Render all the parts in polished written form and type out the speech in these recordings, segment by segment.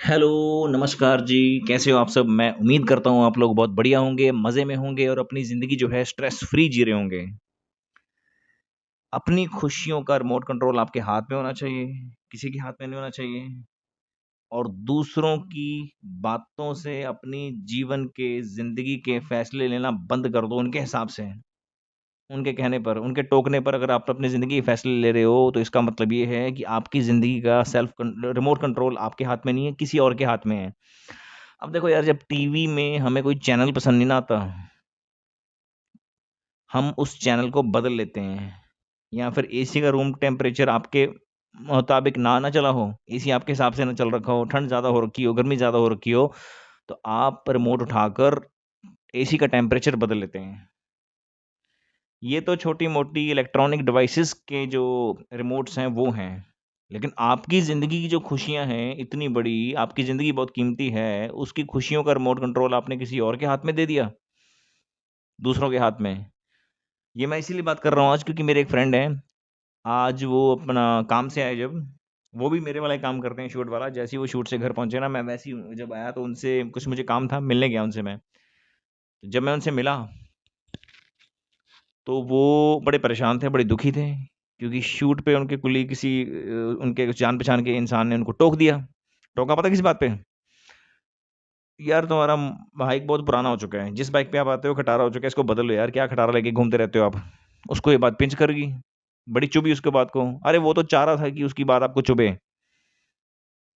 Hello, नमस्कार जी, कैसे हो आप सब? मैं उम्मीद करता हूँ आप लोग बहुत बढ़िया होंगे, मज़े में होंगे और अपनी ज़िंदगी जो है स्ट्रेस फ्री जी रहे होंगे। अपनी खुशियों का रिमोट कंट्रोल आपके हाथ में होना चाहिए, किसी के हाथ में नहीं होना चाहिए और दूसरों की बातों से अपनी जीवन के, ज़िंदगी के फैसले लेना बंद कर दो उनके हिसाब से। उनके कहने पर, उनके टोकने पर अगर आप अपनी ज़िंदगी के फैसले ले रहे हो, तो इसका मतलब ये है कि आपकी ज़िंदगी का रिमोट कंट्रोल आपके हाथ में नहीं है, किसी और के हाथ में है। अब देखो यार, जब टीवी में हमें कोई चैनल पसंद नहीं ना आता, हम उस चैनल को बदल लेते हैं। या फिर एसी का रूम टेम्परेचर आपके मुताबिक ना चला हो, एसी आपके हिसाब से ना चल रखा हो, ठंड ज़्यादा हो रखी हो, गर्मी ज़्यादा हो रखी हो, तो आप रिमोट उठाकर एसी का टेम्परेचर बदल लेते हैं। ये तो छोटी-मोटी इलेक्ट्रॉनिक डिवाइसेस के जो रिमोट्स हैं वो हैं। लेकिन आपकी ज़िंदगी की जो खुशियाँ हैं इतनी बड़ी, आपकी ज़िंदगी बहुत कीमती है, उसकी खुशियों का रिमोट कंट्रोल आपने किसी और के हाथ में दे दिया, दूसरों के हाथ में। ये मैं इसीलिए बात कर रहा हूँ आज क्योंकि मेरे एक फ्रेंड हैं, आज वो अपना काम से आए जब, वो भी मेरे वाला ही काम करते हैं शूट वाला। जैसे ही वो शूट से घर पहुँचे ना, मैं वैसे ही जब आया तो उनसे कुछ मुझे काम था, मिलने गया उनसे मैं। तो जब मैं उनसे मिला तो वो बड़े परेशान थे, बड़े दुखी थे, क्योंकि शूट पे उनके कुली किसी उनके जान-पहचान के इंसान ने उनको टोक दिया। टोका पता है किस बात पे? यार तुम्हारा बाइक बहुत पुराना हो चुका है, जिस बाइक पे आप आते हो खटारा हो चुका है, इसको बदल लो यार, क्या खटारा लेके घूमते रहते हो आप? उसको ये बात पिंच कर गई, बड़ी चुभी उसके बात को। अरे वो तो चाह रहा था कि उसकी बात आपको चुभे,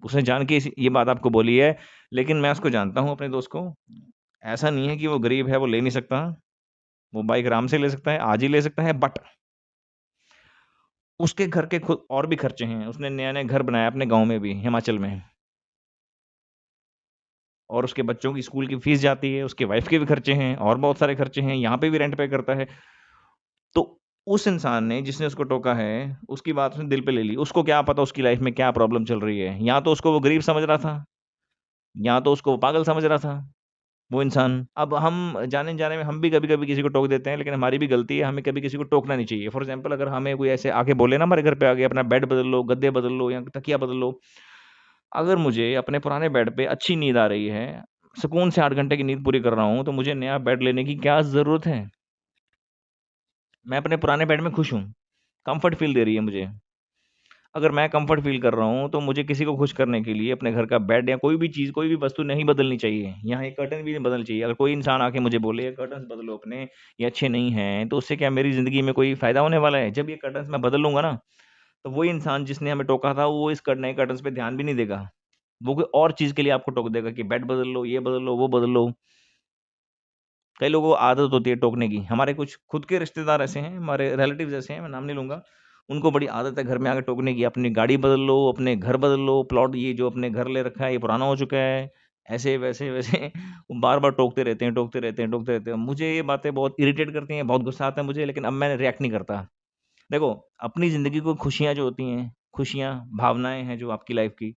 उसने जान के ये बात आपको बोली है, लेकिन मैं उसको जानता हूँ अपने दोस्त को, ऐसा नहीं है कि वो गरीब है, वो ले नहीं सकता, वो बाइक आराम से ले सकता है, आज ही ले सकता है, बट उसके घर के खुद और भी खर्चे हैं। उसने नया-नया घर बनाया अपने गाँव में भी, हिमाचल में, और उसके बच्चों की स्कूल की फीस जाती है, उसके वाइफ़ के भी खर्चे हैं और बहुत सारे खर्चे हैं, यहाँ पे भी रेंट पे करता है। तो उस इंसान ने जिसने उसको टोका है, उसकी बात उसने दिल पे ले ली। उसको क्या पता उसकी लाइफ़ में क्या प्रॉब्लम चल रही है। या तो उसको वो गरीब समझ रहा था, या तो उसको वो पागल समझ रहा था, वो इंसान। अब हम जाने-अनजाने में हम भी कभी-कभी किसी को टोक देते हैं, लेकिन हमारी भी गलती है, हमें कभी किसी को टोकना नहीं चाहिए। फॉर एग्ज़ाम्पल अगर हमें कोई ऐसे आके बोले ना हमारे घर पे आके अपना बेड बदल लो, गद्दे बदल लो या तकिया बदल लो। अगर मुझे अपने पुराने बेड पे अच्छी नींद आ रही है, सुकून से 8 घंटे की नींद पूरी कर रहा हूँ, तो मुझे नया बेड लेने की क्या ज़रूरत है? मैं अपने पुराने बेड में खुश हूँ, कम्फ़र्ट फ़ील दे रही है मुझे। अगर मैं कम्फ़र्ट फ़ील कर रहा हूँ, तो मुझे किसी को खुश करने के लिए अपने घर का बेड या कोई भी चीज़, कोई भी वस्तु नहीं बदलनी चाहिए। यहाँ एक कर्टन भी नहीं बदलनी चाहिए। अगर कोई इंसान आके मुझे बोले, "ये कर्टन्स बदलो अपने, ये अच्छे नहीं हैं," तो उससे क्या मेरी ज़िंदगी में कोई फ़ायदा होने वाला है? जब ये कर्टन्स मैं बदल लूँगा ना, तो वही इंसान जिसने हमें टोका था, वो इस नए कर्टन्स पे ध्यान भी नहीं देगा। वो कोई और चीज़ के लिए आपको टोक देगा कि बेड बदल लो, ये बदल लो, वो बदल लो। कई लोगों को आदत होती है टोकने की। हमारे कुछ खुद के रिश्तेदार ऐसे हैं, हमारे रिलेटिव्स ऐसे हैं, मैं नाम नहीं लूँगा। उनको बड़ी आदत है घर में आके टोकने की, अपनी गाड़ी बदल लो, अपने घर बदल लो, प्लॉट ये जो अपने घर ले रखा है, ये पुराना हो चुका है। ऐसे, वैसे, वैसे वो बार-बार टोकते रहते हैं, टोकते रहते हैं, टोकते रहते हैं। मुझे ये बातें बहुत इरिटेट करती हैं, बहुत गुस्सा आता है मुझे, लेकिन अब मैं रिएक्ट नहीं करता। देखो, अपनी ज़िंदगी को खुशियाँ जो होती हैं, खुशियाँ, भावनाएँ हैं जो आपकी लाइफ़ की,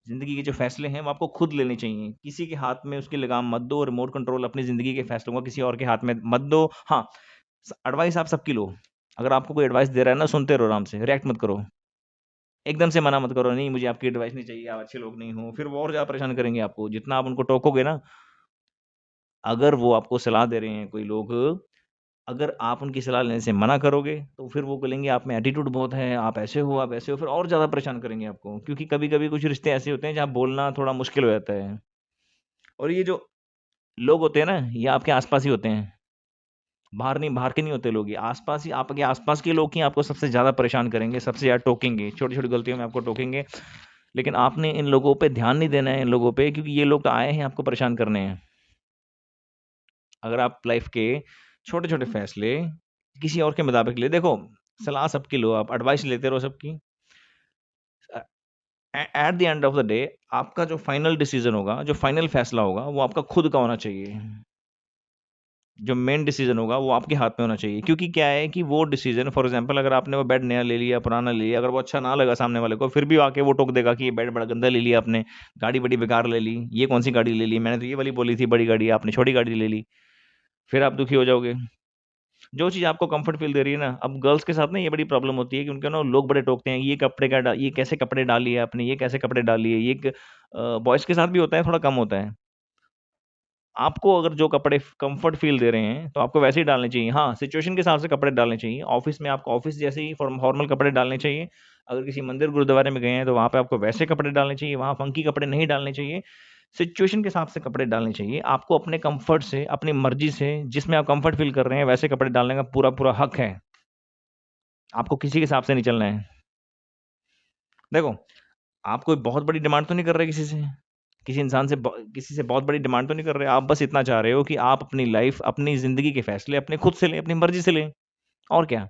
ज़िंदगी के जो फ़ैसले हैं, वो आपको खुद लेने चाहिए। किसी के हाथ में उसकी लगाम मत दो, रिमोट कंट्रोल अपनी ज़िंदगी के फ़ैसलों का किसी और के हाथ में मत दो। हाँ, एडवाइस आप सबकी लो। अगर आपको कोई एडवाइस दे रहा है ना, सुनते रहो आराम से, रिएक्ट मत करो। एकदम से मना मत करो, नहीं मुझे आपकी एडवाइस नहीं चाहिए, आप अच्छे लोग नहीं हो। फिर वो और ज़्यादा परेशान करेंगे आपको। जितना आप उनको टोकोगे ना, अगर वो आपको सलाह दे रहे हैं कोई लोग, अगर आप उनकी सलाह लेने से मना करोगे, तो फिर वो बोलेंगे आप में एटीट्यूड बहुत है, आप ऐसे हो, फिर और ज़्यादा परेशान करेंगे आपको। क्योंकि कभी-कभी कुछ रिश्ते ऐसे होते हैं जहाँ बोलना थोड़ा मुश्किल हो जाता है। और ये जो लोग होते हैं ना, ये आपके आस-पास ही होते हैं। बाहर के नहीं होते लोग, ये आस-पास ही, आपके आस-पास के लोग ही आपको सबसे ज़्यादा परेशान करेंगे, सबसे ज़्यादा टोकेंगे, छोटी-छोटी गलतियों में आपको टोकेंगे। लेकिन आपने इन लोगों पे ध्यान नहीं देना है, इन लोगों पे, क्योंकि ये लोग तो आए हैं आपको परेशान करने हैं। अगर आप लाइफ़ के छोटे-छोटे फैसले किसी और के मुताबिक ले, देखो सलाह सबकी लो, आप एडवाइस लेते रहो सबकी। Uh, at the end of the day आपका जो फाइनल डिसीज़न होगा, जो फाइनल फैसला होगा, वो आपका खुद का होना चाहिए। जो मेन डिसीज़न होगा वो आपके हाथ में होना चाहिए, क्योंकि क्या है कि वो डिसीज़न, फॉर एग्ज़ाम्पल अगर आपने वो बेड नया ले लिया, पुराना ले लिया, अगर वो अच्छा ना लगा सामने वाले को, फिर भी आके वो टोक देगा कि ये बेड बड़ा गंदा ले लिया आपने, गाड़ी बड़ी बेकार ले ली, ये कौन-सी गाड़ी ले ली, मैंने तो ये वाली बोली थी बड़ी गाड़ी, आपने छोटी गाड़ी ले ली। फिर आप दुखी हो जाओगे। जो चीज़ आपको कम्फ़र्ट फ़ील दे रही है ना, अब गर्ल्स के साथ ना ये बड़ी प्रॉब्लम होती है कि उनके ना लोग बड़े टोकते हैं, ये कैसे कपड़े डाल लिए आपने, ये कैसे कपड़े डाल लिए, ये क बॉयज़ के साथ भी होता है, थोड़ा कम होता है। आपको अगर जो कपड़े कंफर्ट फ़ील दे रहे हैं, तो आपको वैसे ही डालने चाहिए। हाँ, सिचुएशन के हिसाब से कपड़े डालने चाहिए। ऑफ़िस में आपको ऑफ़िस जैसे ही फॉर्मल कपड़े डालने चाहिए। अगर किसी मंदिर गुरुद्वारे में गए हैं, तो वहाँ पे आपको वैसे कपड़े डालने चाहिए, वहाँ फ़ंकी कपड़े नहीं डालने चाहिए। सिचुएशन के हिसाब से कपड़े डालने चाहिए। आपको अपने कम्फ़र्ट से, अपनी मर्ज़ी से, जिसमें आप कम्फ़र्ट फ़ील कर रहे हैं, वैसे कपड़े डालने का पूरा-पूरा हक है। आपको किसी के हिसाब से नहीं चलना है। देखो, आप कोई बहुत बड़ी डिमांड तो नहीं कर रहे किसी से। किसी से बहुत बड़ी डिमांड तो नहीं कर रहे। आप बस इतना चाह रहे हो कि आप अपनी लाइफ़, अपनी ज़िंदगी के फ़ैसले अपने खुद से लें, अपनी मर्ज़ी से लें, और क्या।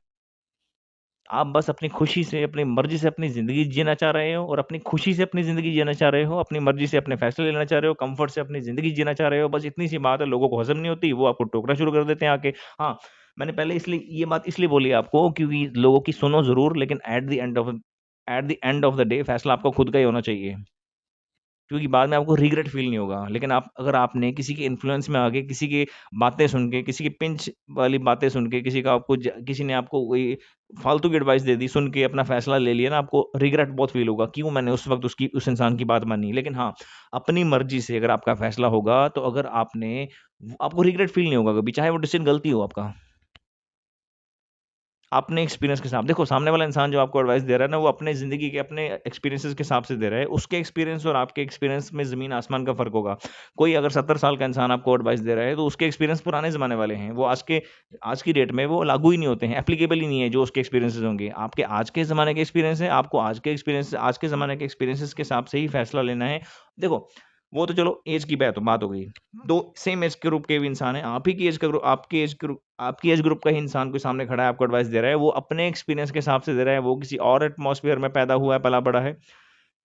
आप बस अपनी खुशी से, अपनी मर्ज़ी से अपनी ज़िंदगी जीना चाह रहे हो और अपनी खुशी से अपनी ज़िंदगी जीना चाह रहे हो, अपनी मर्ज़ी से अपने फ़ैसले लेना चाह रहे हो, कम्फ़र्ट से अपनी ज़िंदगी जीना चाह रहे हो। बस इतनी सी बात है, लोगों को हज़म नहीं होती, वो आपको टोकना शुरू कर देते हैं आके। हाँ, मैंने पहले इसलिए ये बात इसलिए बोली आपको, क्योंकि लोगों की सुनो ज़रूर, लेकिन eight the end of the day फ़ैसला आपको खुद का ही होना चाहिए। क्योंकि बाद में आपको रिग्रेट फ़ील नहीं होगा। लेकिन अगर आपने किसी के इन्फ्लुएंस में आके, किसी की बातें सुन के, किसी की पिंच वाली बातें सुन के, किसी ने आपको कोई फालतू की एडवाइस दे दी, सुन के अपना फ़ैसला ले लिया ना, आपको रिग्रेट बहुत फ़ील होगा, क्यों मैंने उस वक़्त उस इंसान की बात मानी। लेकिन हाँ, अपनी मर्ज़ी से अगर आपका फ़ैसला होगा, तो अगर आपको रिग्रेट फ़ील नहीं होगा कभी, चाहे वो डिसीज़न गलती हो आपका। अपने एक्सपीरियंस के साथ देखो, सामने वाला इंसान जो आपको एडवाइस दे रहा है ना, वो अपने ज़िंदगी के अपने एक्सपीरियंसेस के हिसाब से दे रहा है। उसके एक्सपीरियंस और आपके एक्सपीरियंस में ज़मीन आसमान का फ़र्क होगा। कोई अगर 70 साल का इंसान आपको एडवाइस दे रहा है, तो उसके एक्सपीरियंस पुराने ज़माने वाले हैं। वो आज की डेट में वो लागू ही नहीं होते हैं, एप्लीकेबल ही नहीं है जो उसके एक्सपीरियंसेस होंगे। आपके आज के ज़माने के एक्सपीरियंस है, आपको आज के ज़माने के एक्सपीरियंसेस के हिसाब से ही फैसला लेना है। देखो, वो तो चलो ऐज की बात हो गई। 2 सेम ऐज ग्रुप के भी इंसान हैं, आप ही की ऐज का ग्रुप आपकी एज ग्रुप का ही इंसान कोई सामने खड़ा है, आपको एडवाइस दे रहा है, वो अपने एक्सपीरियंस के हिसाब से दे रहा है, वो किसी और एटमॉस्फेयर में पैदा हुआ है, पला-बड़ा है।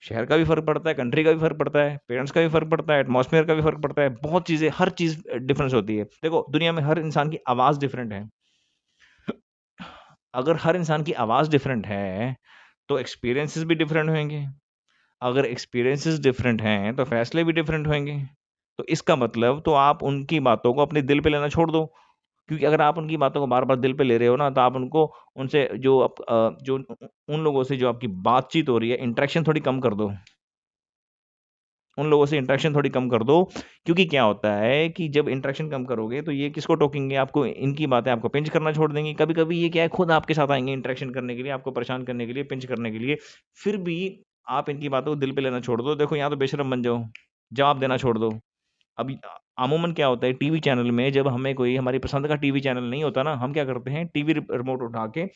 शहर का भी फ़र्क पड़ता है, कंट्री का भी फ़र्क पड़ता है, पेरेंट्स का भी फ़र्क पड़ता है, एटमॉस्फेयर का भी फ़र्क पड़ता है, बहुत चीज़ें, हर चीज़ डिफरेंस होती है। देखो, दुनिया में हर इंसान की आवाज़ डिफरेंट है। अगर हर इंसान की आवाज़ डिफरेंट है, तो एक्सपीरियंसेस भी डिफरेंट होंगे। अगर एक्सपीरियंसेस डिफरेंट हैं, तो फ़ैसले भी डिफरेंट होंगे। तो इसका मतलब तो आप उनकी बातों को अपने दिल पे लेना छोड़ दो। क्योंकि अगर आप उनकी बातों को बार-बार दिल पे ले रहे हो ना, तो आप उनसे जो उन लोगों से जो आपकी बातचीत हो रही है, इंटरेक्शन थोड़ी कम कर दो। उन लोगों से इंटरेक्शन थोड़ी कम कर दो, क्योंकि क्या होता है कि जब इंटरेक्शन कम करोगे, तो ये किसको टोकेंगे? आपको इनकी बातें आपको पिंच करना छोड़ देंगी। कभी-कभी ये क्या है, खुद आपके साथ आएँगे इंटरेक्शन करने के लिए, आपको परेशान करने के लिए, पिंच करने के लिए। फिर भी आप इनकी बातों को दिल पे लेना छोड़ दो। देखो, या तो बेशर्म बन जाओ, जवाब देना छोड़ दो। अभी अमूमन क्या होता है, टीवी चैनल में जब हमें कोई हमारी पसंद का टीवी चैनल नहीं होता ना, हम क्या करते हैं, टीवी रिमोट उठा के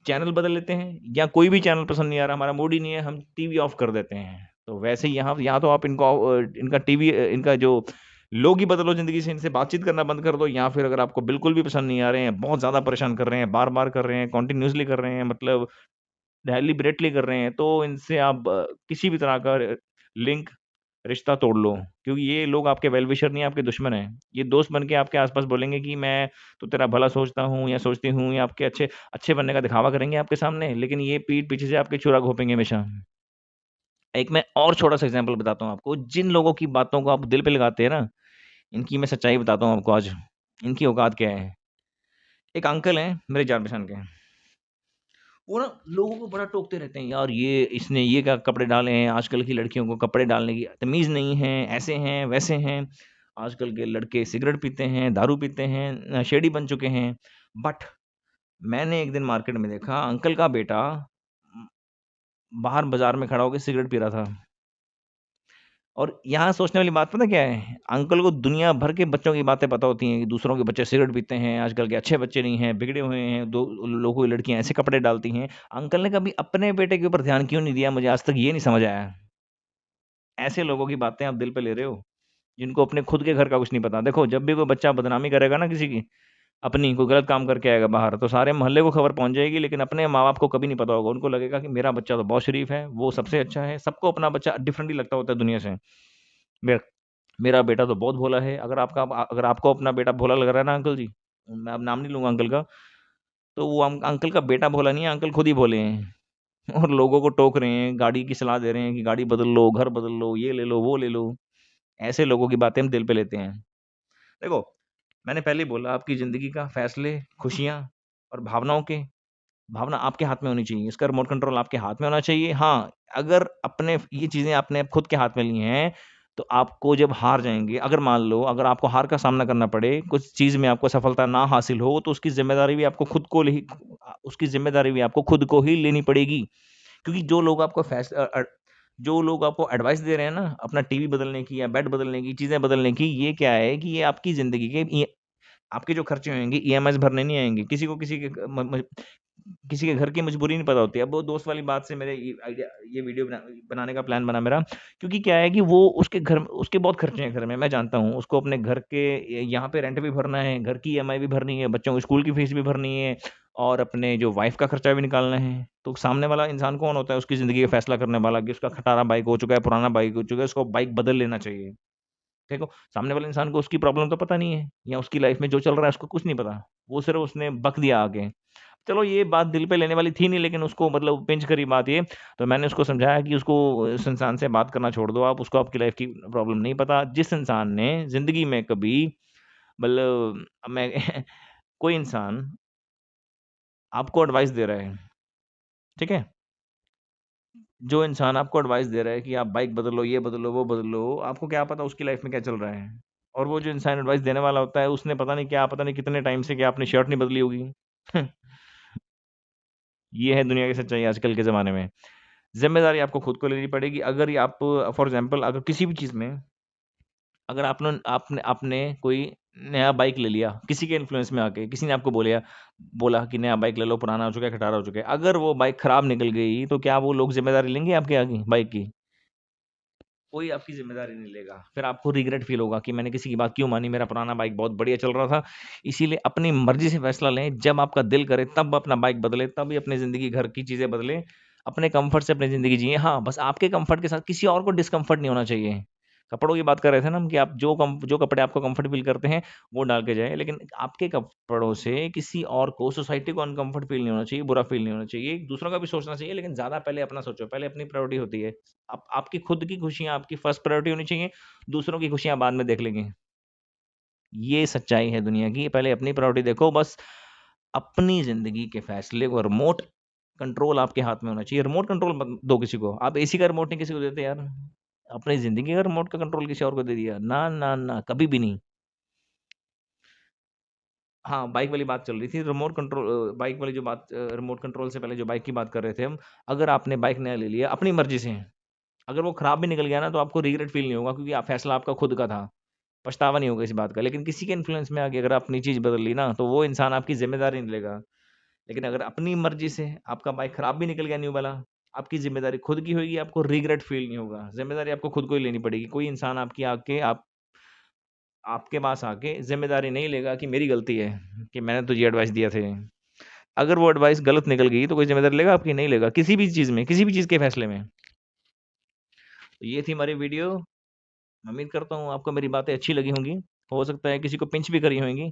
चैनल बदल लेते हैं, या कोई भी चैनल पसंद नहीं आ रहा, हमारा मूड ही नहीं है, हम टीवी ऑफ कर देते हैं। तो वैसे ही यहाँ या तो आप इनका जो लोग ही बदलो ज़िंदगी से, इनसे बातचीत करना बंद कर दो, या फिर अगर आपको बिल्कुल भी पसंद नहीं आ रहे हैं, बहुत ज़्यादा परेशान कर रहे हैं, बार-बार कर रहे हैं, कंटीन्यूअसली कर रहे हैं, मतलब डेलिबरेटली कर रहे हैं, तो इनसे आप किसी भी तरह का लिंक, रिश्ता तोड़ लो, क्योंकि ये लोग आपके वेल विशर नहीं, आपके दुश्मन हैं। ये दोस्त बन के आपके आस-पास बोलेंगे कि मैं तो तेरा भला सोचता हूँ या सोचती हूँ, या आपके अच्छे अच्छे बनने का दिखावा करेंगे आपके सामने, लेकिन ये पीठ पीछे से आपके छुरा घोंपेंगे हमेशा। एक मैं और छोटा-सा एग्ज़ाम्पल बताता हूँ आपको, जिन लोगों की बातों को आप दिल पे लगाते हैं ना, इनकी मैं सच्चाई बताता हूँ आपको आज, इनकी औकात क्या है। एक अंकल हैं, मेरे जान-पहचान के। वो ना लोगों को बड़ा टोकते रहते हैं, यार ये इसने ये क्या कपड़े डाले हैं, आजकल की लड़कियों को कपड़े डालने की तमीज़ नहीं है, ऐसे हैं, वैसे हैं। आजकल के लड़के सिगरेट पीते हैं, दारू पीते हैं, नशेड़ी बन चुके हैं। बट मैंने एक दिन मार्केट में देखा, अंकल का बेटा उम, बाहर बाज़ार में खड़ा होके सिगरेट पी रहा था। और यहाँ सोचने वाली बात पता क्या है? अंकल को दुनिया भर के बच्चों की बातें पता होती हैं कि दूसरों के बच्चे सिगरेट पीते हैं, आजकल के अच्छे बच्चे नहीं हैं, बिगड़े हुए हैं, दो लोगों की लड़कियाँ ऐसे कपड़े डालती हैं। अंकल ने कभी अपने बेटे के ऊपर ध्यान क्यों नहीं दिया, मुझे आज तक ये नहीं समझ आया। ऐसे लोगों की बातें आप दिल पे ले रहे हो, जिनको अपने खुद के घर का कुछ नहीं पता। देखो, जब भी कोई बच्चा बदनामी करेगा ना किसी की, अपनी कोई गलत काम करके आएगा बाहर, तो सारे मोहल्ले को खबर पहुँच जाएगी, लेकिन अपने माँ-बाप को कभी नहीं पता होगा। उनको लगेगा कि मेरा बच्चा तो बहुत शरीफ है, वो सबसे अच्छा है। सबको अपना बच्चा डिफरेंटली लगता होता है दुनिया से। मेरा मेरा बेटा तो बहुत भोला है। अगर आपको अपना बेटा भोला लग रहा है ना अंकल जी, मैं अब नाम नहीं लूँगा अंकल का, तो वो अंकल का बेटा भोला नहीं है, अंकल खुद ही भोले हैं। और लोगों को टोक रहे हैं, गाड़ी की सलाह दे रहे हैं कि गाड़ी बदल लो, घर बदल लो, ये ले लो, वो ले लो। ऐसे लोगों की बातें हम दिल पे लेते हैं। देखो, मैंने पहले ही बोला, आपकी ज़िंदगी का फैसले, खुशियाँ और भावनाओं के भावना आपके हाथ में होनी चाहिए, इसका रिमोट कंट्रोल आपके हाथ में होना चाहिए। हाँ, अगर अपने ये चीज़ें आपने खुद के हाथ में ली हैं, तो आपको जब हार जाएँगे, अगर मान लो अगर आपको हार का सामना करना पड़े, कुछ चीज़ में आपको सफलता ना हासिल हो, तो उसकी ज़िम्मेदारी भी आपको खुद को उसकी ज़िम्मेदारी भी आपको खुद को ही लेनी पड़ेगी। क्योंकि जो लोग आपको एडवाइस दे रहे हैं ना, अपना टीवी बदलने की या बेड बदलने की, चीज़ें बदलने की, ये क्या है कि ये आपकी ज़िंदगी के आपके जो खर्चे होंगे ईएमआईज़ भरने नहीं आएँगे। किसी को किसी के घर की मजबूरी नहीं पता होती। अब वो दोस्त वाली बात से मेरे ये वीडियो बनाने का प्लान बना मेरा, क्योंकि क्या है कि वो उसके बहुत खर्चे हैं घर में, मैं जानता हूँ। उसको अपने घर के यहाँ पे रेंट भी भरना है, घर की ईएमआई भी भरनी है, बच्चों की स्कूल की फीस भी भरनी है और अपने जो वाइफ़ का खर्चा भी निकालना है। तो सामने वाला इंसान कौन होता है उसकी ज़िंदगी का फैसला करने वाला, कि उसका खटारा बाइक हो चुका है, पुराना बाइक हो चुका है, उसको बाइक बदल लेना चाहिए। देखो, सामने वाले इंसान को उसकी प्रॉब्लम तो पता नहीं है या उसकी लाइफ़ में जो चल रहा है उसको कुछ नहीं पता। वो सिर्फ़ उसने बक दिया आके। चलो ये बात दिल पे लेने वाली थी नहीं, लेकिन उसको मतलब पिंच करी बात ये, तो मैंने उसको समझाया कि उसको इस इंसान से बात करना छोड़ दो आप, उसको आपकी लाइफ़ की प्रॉब्लम नहीं पता। जिस इंसान ने ज़िंदगी में कभी मतलब मैं कोई इंसान आपको एडवाइस दे रहा है, ठीक है? जो इंसान आपको एडवाइस दे रहा है कि आप बाइक बदलो, ये बदलो, वो बदलो, आपको क्या पता उसकी लाइफ़ में क्या चल रहा है? और वो जो इंसान एडवाइस देने वाला होता है, उसने पता नहीं कितने टाइम से क्या आपने शर्ट नहीं बदली होगी। ये है दुनिया की सच्चाई आजकल के ज़माने में। ज़िम्मेदारी आपको खुद को लेनी पड़ेगी। अगर ये आप फॉर एग्ज़ाम्पल अगर किसी भी चीज़ में अगर आपने आपने आपने कोई नया बाइक ले लिया, किसी के इन्फ्लुएंस में आके, किसी ने आपको बोला कि नया बाइक ले लो, पुराना हो चुका है, खटारा हो चुका है। अगर वो बाइक खराब निकल गई, तो क्या वो लोग ज़िम्मेदारी लेंगे आपके आगे बाइक की? कोई आपकी ज़िम्मेदारी नहीं लेगा। फिर आपको रिग्रेट फ़ील होगा कि मैंने किसी की बात क्यों मानी, मेरा पुराना बाइक बहुत बढ़िया चल रहा था। इसीलिए अपनी मर्ज़ी से फ़ैसला लें, जब आपका दिल करे तब अपना बाइक बदलें, तभी अपनी ज़िंदगी, घर की चीज़ें बदलें। अपने कम्फ़र्ट से अपनी ज़िंदगी जिएँ। हाँ, बस आपके कम्फ़र्ट के साथ किसी और को डिस्कम्फ़र्ट नहीं होना चाहिए। कपड़ों की बात कर रहे थे ना हम कि आप जो कपड़े आपको कम्फ़र्ट फ़ील करते हैं, वो डाल के जाएँ। लेकिन आपके कपड़ों से किसी और को, सोसाइटी को अनकम्फ़र्ट फ़ील नहीं होना चाहिए, बुरा फ़ील नहीं होना चाहिए। दूसरों का भी सोचना चाहिए, लेकिन ज़्यादा पहले अपना सोचो, पहले अपनी प्रायोरिटी होती है। आपकी खुद की खुशियाँ आपकी फर्स्ट प्रायोरिटी होनी चाहिए, दूसरों की खुशियाँ बाद में देख लेंगे। ये सच्चाई है दुनिया की, पहले अपनी प्रायोरिटी देखो बस। अपनी ज़िंदगी के फैसले को रिमोट कंट्रोल आपके हाथ में होना चाहिए। रिमोट कंट्रोल मत दो किसी को, आप एसी का रिमोट नहीं किसी को देते यार। अपनी ज़िंदगी का रिमोट का कंट्रोल किसी और को दे दिया, ना, ना, ना, कभी भी नहीं। हाँ, बाइक वाली बात चल रही थी, बाइक वाली जो बात रिमोट कंट्रोल से पहले जो बाइक की बात कर रहे थे हम, अगर आपने बाइक नया ले लिया अपनी मर्ज़ी से, अगर वो खराब भी निकल गया ना, तो आपको रिग्रेट फ़ील नहीं होगा, क्योंकि फैसला आपका खुद का था। पछतावा नहीं होगा इस बात का। लेकिन किसी के इन्फ्लुएंस में आके अगर अपनी चीज़ बदल ली ना, तो वो इंसान आपकी ज़िम्मेदारी नहीं लेगा। लेकिन अगर अपनी मर्ज़ी से आपका बाइक खराब भी निकल गया न्यू वाला, आपकी ज़िम्मेदारी खुद की होगी, आपको रिग्रेट फ़ील नहीं होगा। ज़िम्मेदारी आपको खुद को ही लेनी पड़ेगी। कोई इंसान आपके पास आके ज़िम्मेदारी नहीं लेगा कि मेरी गलती है, कि मैंने तुझे एडवाइस दिया थे। अगर वो एडवाइस गलत निकल गई, तो कोई ज़िम्मेदारी लेगा आपकी? नहीं लेगा, किसी भी चीज़ में, किसी भी चीज़ के फैसले में। तो ये थी हमारी वीडियो। उम्मीद करता हूँ आपको मेरी बातें अच्छी लगी होंगी। हो सकता है किसी को पिंच भी करी होंगी,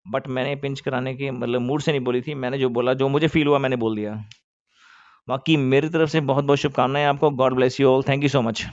बट मैंने पिंच कराने के मतलब मूड से नहीं बोली थी। मैंने जो बोला, जो मुझे फ़ील हुआ मैंने बोल दिया। बाकी मेरी तरफ से बहुत-बहुत शुभकामनाएँ आपको। God bless you all. Thank you so much.